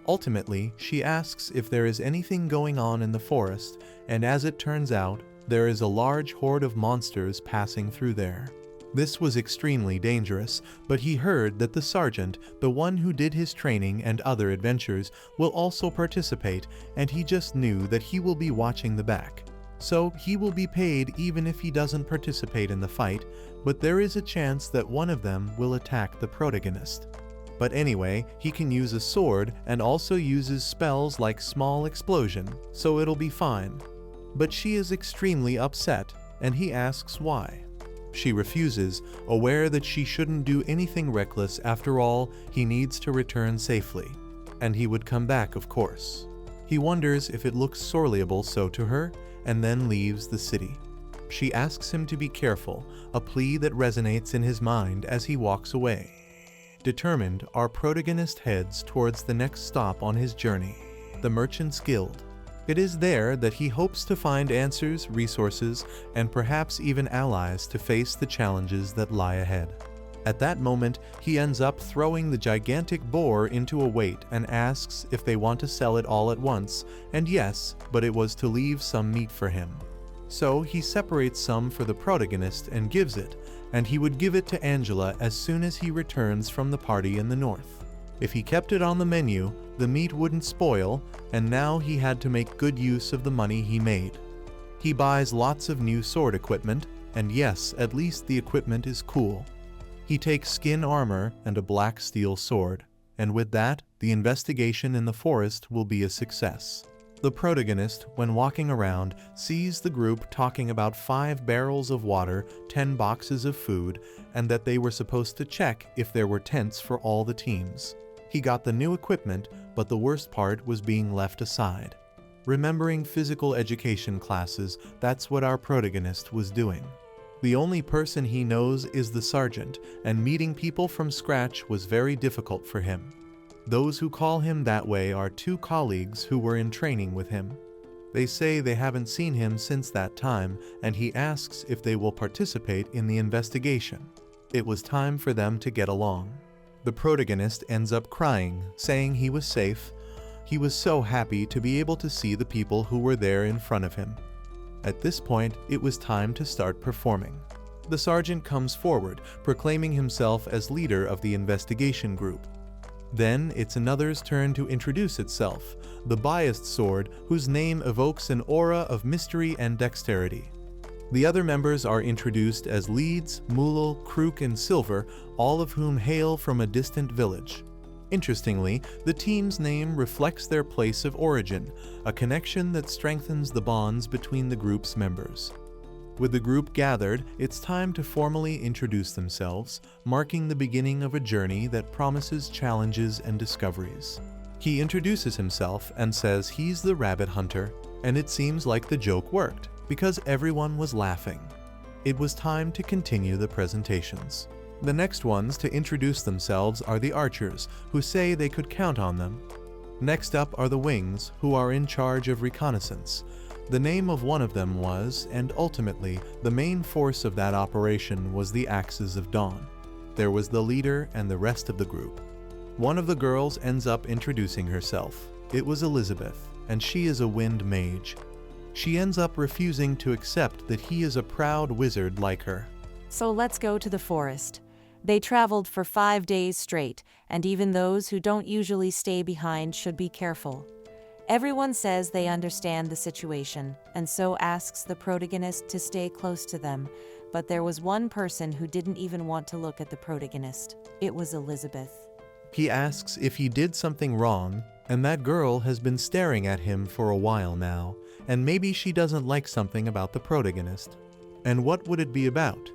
Ultimately, she asks if there is anything going on in the forest, and as it turns out, there is a large horde of monsters passing through there. This was extremely dangerous, but he heard that the sergeant, the one who did his training and other adventures, will also participate, and he just knew that he will be watching the back. So he will be paid even if he doesn't participate in the fight, but there is a chance that one of them will attack the protagonist. But anyway, he can use a sword and also uses spells like small explosion, so it'll be fine. But she is extremely upset, and he asks why. She refuses, aware that she shouldn't do anything reckless. After all, he needs to return safely. And he would come back, of course. He wonders if it looks sorelyable so to her, and then leaves the city. She asks him to be careful, a plea that resonates in his mind as he walks away. Determined, our protagonist heads towards the next stop on his journey, the Merchant's Guild. It is there that he hopes to find answers, resources, and perhaps even allies to face the challenges that lie ahead. At that moment, he ends up throwing the gigantic boar into a weight and asks if they want to sell it all at once, and yes, but it was to leave some meat for him. So he separates some for the protagonist and gives it, and he would give it to Angela as soon as he returns from the party in the north. If he kept it on the menu, the meat wouldn't spoil, and now he had to make good use of the money he made. He buys lots of new sword equipment, and yes, at least the equipment is cool. He takes skin armor and a black steel sword, and with that, the investigation in the forest will be a success. The protagonist, when walking around, sees the group talking about 5 barrels of water, 10 boxes of food, and that they were supposed to check if there were tents for all the teams. He got the new equipment, but the worst part was being left aside. Remembering physical education classes, that's what our protagonist was doing. The only person he knows is the sergeant, and meeting people from scratch was very difficult for him. Those who call him that way are 2 colleagues who were in training with him. They say they haven't seen him since that time, and he asks if they will participate in the investigation. It was time for them to get along. The protagonist ends up crying, saying he was safe. He was so happy to be able to see the people who were there in front of him. At this point, it was time to start performing. The sergeant comes forward, proclaiming himself as leader of the investigation group. Then it's another's turn to introduce itself, the biased sword, whose name evokes an aura of mystery and dexterity. The other members are introduced as Leeds, Mulal, Krook, and Silver, all of whom hail from a distant village. Interestingly, the team's name reflects their place of origin, a connection that strengthens the bonds between the group's members. With the group gathered, it's time to formally introduce themselves, marking the beginning of a journey that promises challenges and discoveries. He introduces himself and says he's the rabbit hunter, and it seems like the joke worked, because everyone was laughing. It was time to continue the presentations. The next ones to introduce themselves are the archers, who say they could count on them. Next up are the wings, who are in charge of reconnaissance. The name of one of them was, and ultimately, the main force of that operation was the Axes of Dawn. There was the leader and the rest of the group. One of the girls ends up introducing herself. It was Elizabeth, and she is a wind mage. She ends up refusing to accept that he is a proud wizard like her. So let's go to the forest. They traveled for 5 days straight, and even those who don't usually stay behind should be careful. Everyone says they understand the situation, and so asks the protagonist to stay close to them, but there was one person who didn't even want to look at the protagonist. It was Elizabeth. He asks if he did something wrong, and that girl has been staring at him for a while now, and maybe she doesn't like something about the protagonist. And what would it be about?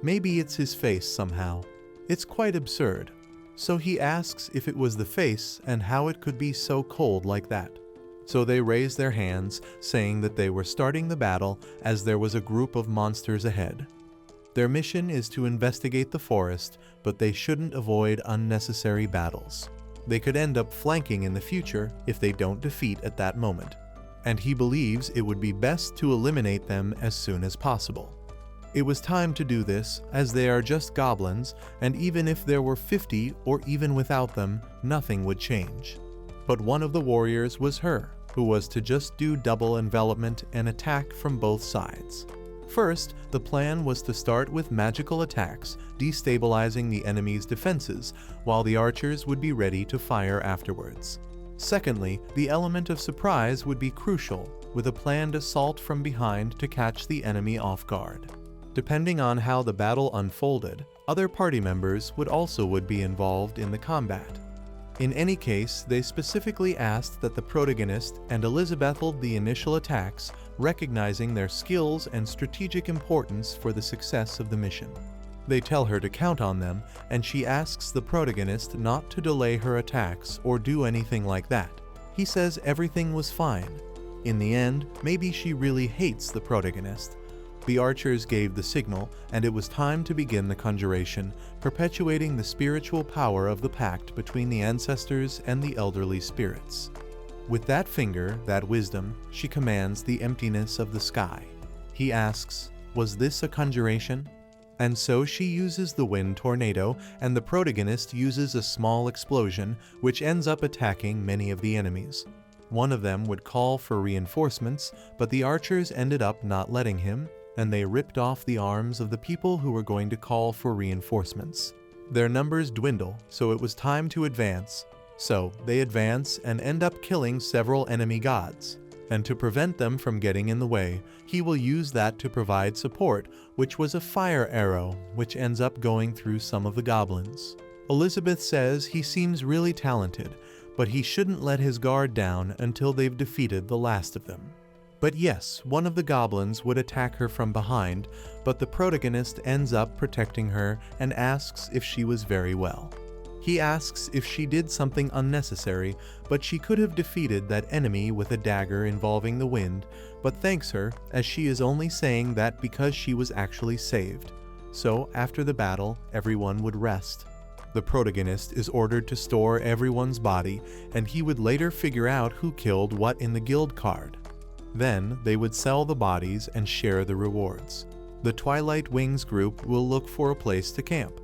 Maybe it's his face somehow. It's quite absurd. So he asks if it was the face and how it could be so cold like that. So they raise their hands, saying that they were starting the battle as there was a group of monsters ahead. Their mission is to investigate the forest, but they shouldn't avoid unnecessary battles. They could end up flanking in the future if they don't defeat at that moment. And he believes it would be best to eliminate them as soon as possible. It was time to do this, as they are just goblins, and even if there were 50 or even without them, nothing would change. But one of the warriors was her, who was to just do double envelopment and attack from both sides. First, the plan was to start with magical attacks, destabilizing the enemy's defenses, while the archers would be ready to fire afterwards. Secondly, the element of surprise would be crucial, with a planned assault from behind to catch the enemy off guard. Depending on how the battle unfolded, other party members would be involved in the combat. In any case, they specifically asked that the protagonist and Elizabeth hold the initial attacks, recognizing their skills and strategic importance for the success of the mission. They tell her to count on them, and she asks the protagonist not to delay her attacks or do anything like that. He says everything was fine. In the end, maybe she really hates the protagonist. The archers gave the signal, and it was time to begin the conjuration, perpetuating the spiritual power of the pact between the ancestors and the elderly spirits. With that finger, that wisdom, she commands the emptiness of the sky. He asks, was this a conjuration? And so she uses the wind tornado, and the protagonist uses a small explosion, which ends up attacking many of the enemies. One of them would call for reinforcements, but the archers ended up not letting him, and they ripped off the arms of the people who were going to call for reinforcements. Their numbers dwindle, so it was time to advance. So they advance and end up killing several enemy gods. And to prevent them from getting in the way, he will use that to provide support, which was a fire arrow, which ends up going through some of the goblins. Elizabeth says he seems really talented, but he shouldn't let his guard down until they've defeated the last of them. But yes, one of the goblins would attack her from behind, but the protagonist ends up protecting her and asks if she was very well. He asks if she did something unnecessary, but she could have defeated that enemy with a dagger involving the wind, but thanks her, as she is only saying that because she was actually saved. So after the battle, everyone would rest. The protagonist is ordered to store everyone's body, and he would later figure out who killed what in the guild card. Then they would sell the bodies and share the rewards. The Twilight Wings group will look for a place to camp.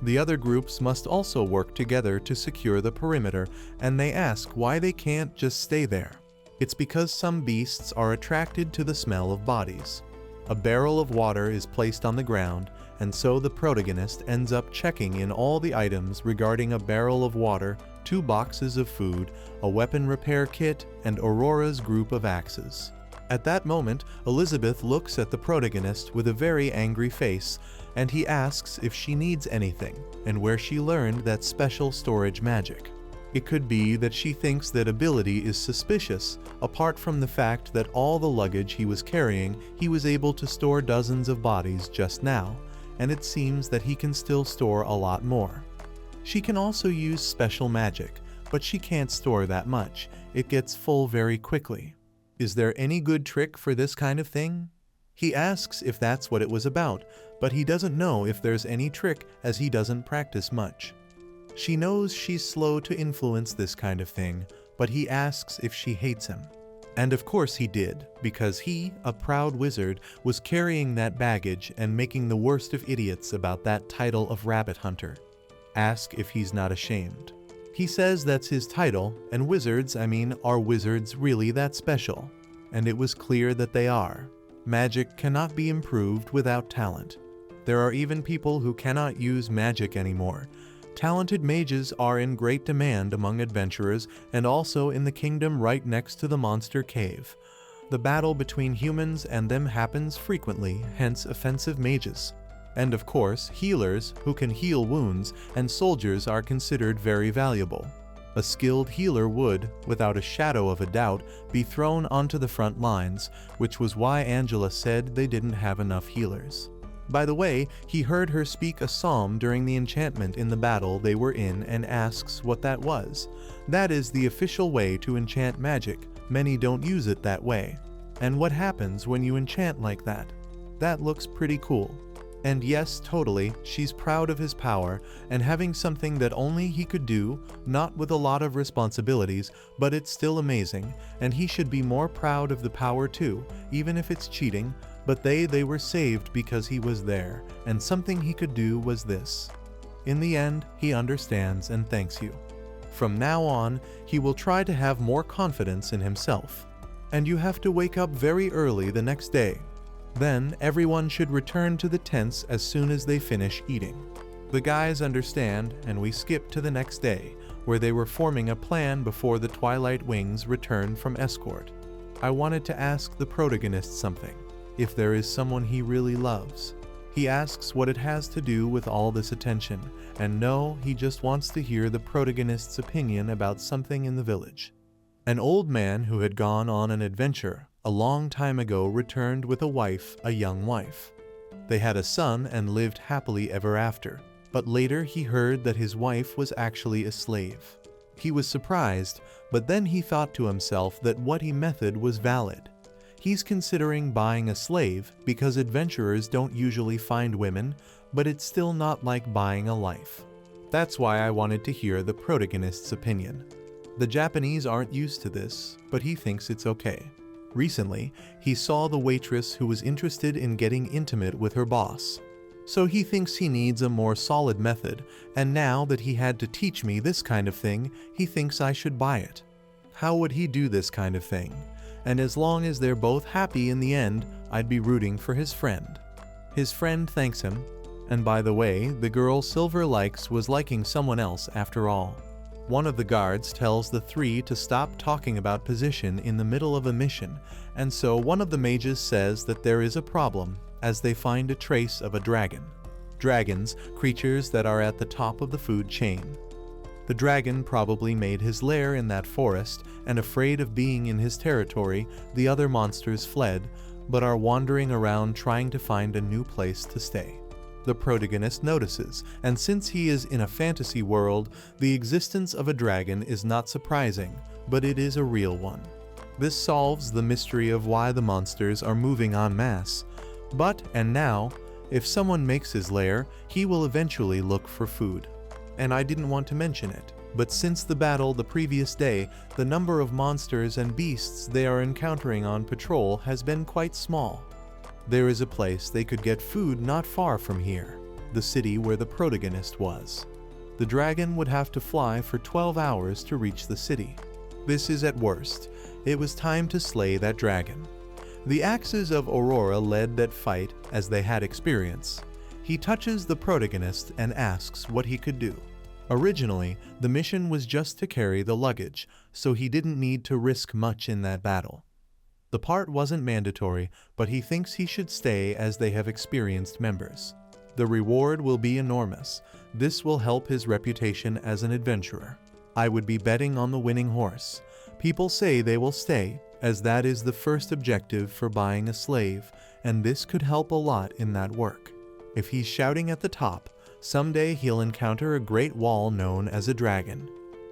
The other groups must also work together to secure the perimeter, and they ask why they can't just stay there. It's because some beasts are attracted to the smell of bodies. A barrel of water is placed on the ground, and so the protagonist ends up checking in all the items regarding a barrel of water, 2 boxes of food, a weapon repair kit, and Aurora's group of axes. At that moment, Elizabeth looks at the protagonist with a very angry face, and he asks if she needs anything, and where she learned that special storage magic. It could be that she thinks that ability is suspicious, apart from the fact that all the luggage he was carrying, he was able to store dozens of bodies just now, and it seems that he can still store a lot more. She can also use special magic, but she can't store that much. It gets full very quickly. Is there any good trick for this kind of thing? He asks if that's what it was about, but he doesn't know if there's any trick as he doesn't practice much. She knows she's slow to influence this kind of thing, but he asks if she hates him. And of course he did, because he, a proud wizard, was carrying that baggage and making the worst of idiots about that title of rabbit hunter. Ask if he's not ashamed. He says that's his title, and wizards, are wizards really that special? And it was clear that they are. Magic cannot be improved without talent. There are even people who cannot use magic anymore. Talented mages are in great demand among adventurers and also in the kingdom right next to the monster cave. The battle between humans and them happens frequently, hence offensive mages. And of course, healers who can heal wounds and soldiers are considered very valuable. A skilled healer would, without a shadow of a doubt, be thrown onto the front lines, which was why Angela said they didn't have enough healers. By the way, he heard her speak a psalm during the enchantment in the battle they were in and asks what that was. That is the official way to enchant magic. Many don't use it that way. And what happens when you enchant like that? That looks pretty cool. And yes, totally, she's proud of his power and having something that only he could do, not with a lot of responsibilities, but it's still amazing, and he should be more proud of the power too, even if it's cheating, but they were saved because he was there, and something he could do was this. In the end, he understands and thanks you. From now on, he will try to have more confidence in himself. And you have to wake up very early the next day. Then, everyone should return to the tents as soon as they finish eating. The guys understand, and we skip to the next day, where they were forming a plan before the Twilight Wings returned from escort. I wanted to ask the protagonist something, if there is someone he really loves. He asks what it has to do with all this attention, and no, he just wants to hear the protagonist's opinion about something in the village. An old man who had gone on an adventure a long time ago returned with a young wife. They had a son and lived happily ever after, but later he heard that his wife was actually a slave. He was surprised, but then he thought to himself that what he method was valid. He's considering buying a slave because adventurers don't usually find women, but it's still not like buying a life. That's why I wanted to hear the protagonist's opinion. The Japanese aren't used to this, but he thinks it's okay. Recently, he saw the waitress who was interested in getting intimate with her boss. So he thinks he needs a more solid method, and now that he had to teach me this kind of thing, he thinks I should buy it. How would he do this kind of thing? And as long as they're both happy in the end, I'd be rooting for his friend. His friend thanks him, and by the way, the girl Silver likes was liking someone else after all. One of the guards tells the three to stop talking about position in the middle of a mission, and so one of the mages says that there is a problem as they find a trace of a dragon. Dragons, creatures that are at the top of the food chain. The dragon probably made his lair in that forest, and afraid of being in his territory, the other monsters fled, but are wandering around trying to find a new place to stay. The protagonist notices, and since he is in a fantasy world, the existence of a dragon is not surprising, but it is a real one. This solves the mystery of why the monsters are moving en masse. But, and now, if someone makes his lair, he will eventually look for food. And I didn't want to mention it, But since the battle the previous day, the number of monsters and beasts they are encountering on patrol has been quite small. There is a place they could get food not far from here, the city where the protagonist was. The dragon would have to fly for 12 hours to reach the city. This is at worst. It was time to slay that dragon. The axes of Aurora led that fight as they had experience. He touches the protagonist and asks what he could do. Originally, the mission was just to carry the luggage, so he didn't need to risk much in that battle. The part wasn't mandatory, but he thinks he should stay as they have experienced members. The reward will be enormous. This will help his reputation as an adventurer. I would be betting on the winning horse. People say they will stay, as that is the first objective for buying a slave, and this could help a lot in that work. If he's shouting at the top, someday he'll encounter a great wall known as a dragon.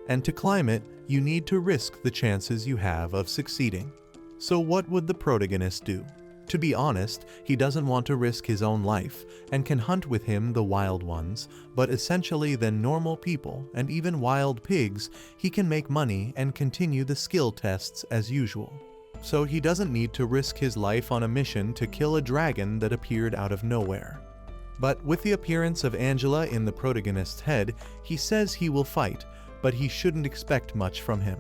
And to climb it, you need to risk the chances you have of succeeding. So what would the protagonist do? To be honest, he doesn't want to risk his own life, and can hunt with him the wild ones, but essentially than normal people and even wild pigs, he can make money and continue the skill tests as usual. So he doesn't need to risk his life on a mission to kill a dragon that appeared out of nowhere. But with the appearance of Angela in the protagonist's head, he says he will fight, but he shouldn't expect much from him.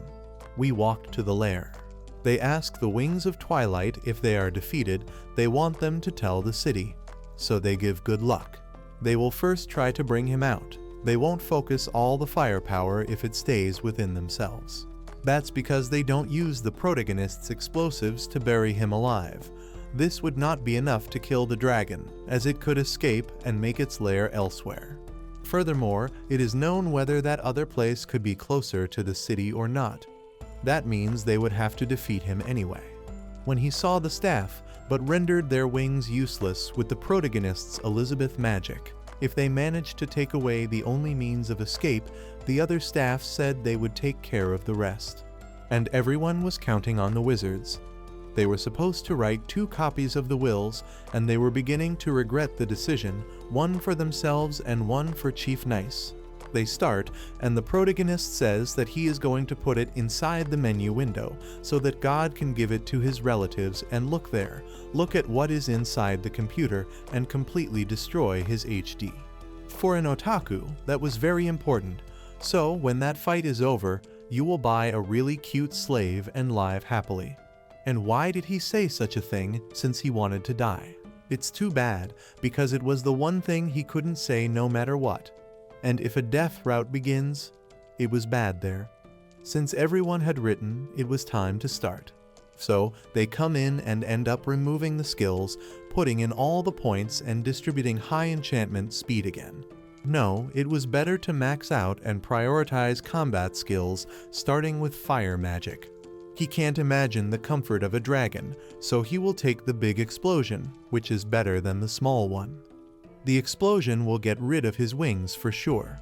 We walk to the lair. They ask the Wings of Twilight if they are defeated, they want them to tell the city. So they give good luck. They will first try to bring him out. They won't focus all the firepower if it stays within themselves. That's because they don't use the protagonist's explosives to bury him alive. This would not be enough to kill the dragon, as it could escape and make its lair elsewhere. Furthermore, it is known whether that other place could be closer to the city or not. That means they would have to defeat him anyway. When he saw the staff, but rendered their wings useless with the protagonist's Elizabeth magic, if they managed to take away the only means of escape, the other staff said they would take care of the rest. And everyone was counting on the wizards. They were supposed to write 2 copies of the wills, and they were beginning to regret the decision, one for themselves and one for Chief Nice. They start, and the protagonist says that he is going to put it inside the menu window, so that God can give it to his relatives and look there, look at what is inside the computer, and completely destroy his HD. For an otaku, that was very important, so when that fight is over, you will buy a really cute slave and live happily. And why did he say such a thing, since he wanted to die? It's too bad, because it was the one thing he couldn't say no matter what. And if a death route begins, it was bad there. Since everyone had written, it was time to start. So they come in and end up removing the skills, putting in all the points and distributing high enchantment speed again. No, it was better to max out and prioritize combat skills, starting with fire magic. He can't imagine the comfort of a dragon, so he will take the big explosion, which is better than the small one. The explosion will get rid of his wings for sure.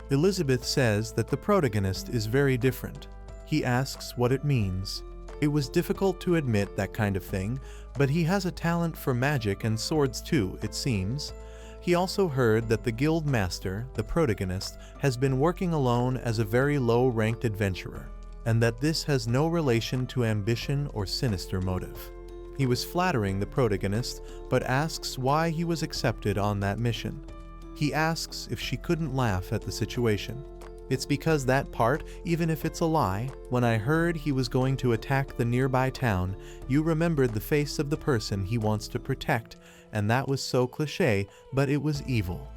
Elizabeth says that the protagonist is very different. He asks what it means. It was difficult to admit that kind of thing, but he has a talent for magic and swords too, it seems. He also heard that the guild master, the protagonist, has been working alone as a very low-ranked adventurer, and that this has no relation to ambition or sinister motive. He was flattering the protagonist, but asks why he was accepted on that mission. He asks if she couldn't laugh at the situation. It's because that part, even if it's a lie, when I heard he was going to attack the nearby town, you remembered the face of the person he wants to protect, and that was so cliché, but it was evil.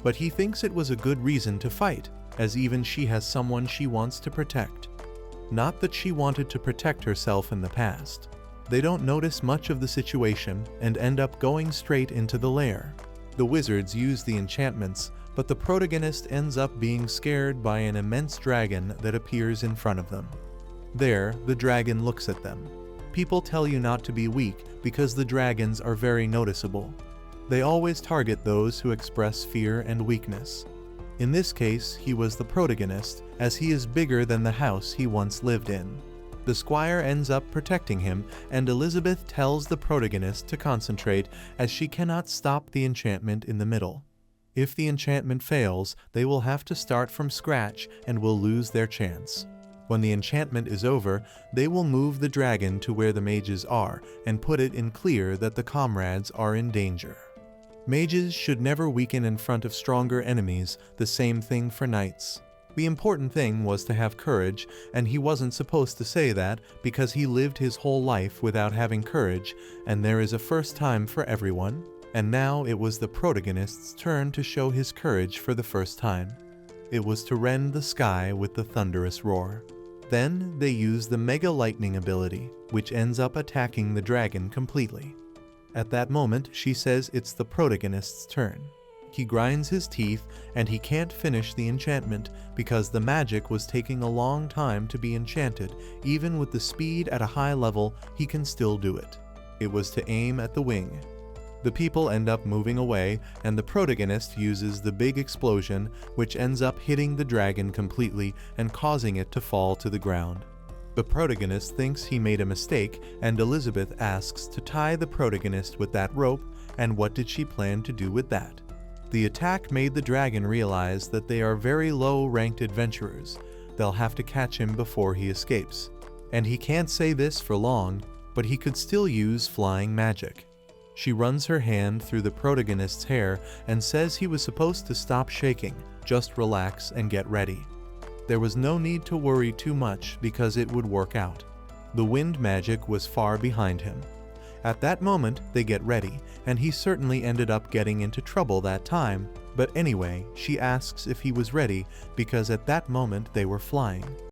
But he thinks it was a good reason to fight, as even she has someone she wants to protect. Not that she wanted to protect herself in the past. They don't notice much of the situation and end up going straight into the lair. The wizards use the enchantments, but the protagonist ends up being scared by an immense dragon that appears in front of them. There, the dragon looks at them. People tell you not to be weak because the dragons are very noticeable. They always target those who express fear and weakness. In this case, he was the protagonist, as he is bigger than the house he once lived in. The squire ends up protecting him, and Elizabeth tells the protagonist to concentrate as she cannot stop the enchantment in the middle. If the enchantment fails, they will have to start from scratch and will lose their chance. When the enchantment is over, they will move the dragon to where the mages are and put it in clear that the comrades are in danger. Mages should never weaken in front of stronger enemies, the same thing for knights. The important thing was to have courage, and he wasn't supposed to say that because he lived his whole life without having courage, and there is a first time for everyone, and now it was the protagonist's turn to show his courage for the first time. It was to rend the sky with the thunderous roar. Then they use the Mega Lightning ability, which ends up attacking the dragon completely. At that moment, she says it's the protagonist's turn. He grinds his teeth and he can't finish the enchantment because the magic was taking a long time to be enchanted. Even with the speed at a high level, he can still do it. It was to aim at the wing. The people end up moving away and the protagonist uses the big explosion, which ends up hitting the dragon completely and causing it to fall to the ground. The protagonist thinks he made a mistake, and Elizabeth asks to tie the protagonist with that rope, and what did she plan to do with that? The attack made the dragon realize that they are very low-ranked adventurers. They'll have to catch him before he escapes. And he can't say this for long, but he could still use flying magic. She runs her hand through the protagonist's hair and says he was supposed to stop shaking, just relax and get ready. There was no need to worry too much because it would work out. The wind magic was far behind him. At that moment, they get ready, and he certainly ended up getting into trouble that time, but anyway, she asks if he was ready because at that moment they were flying.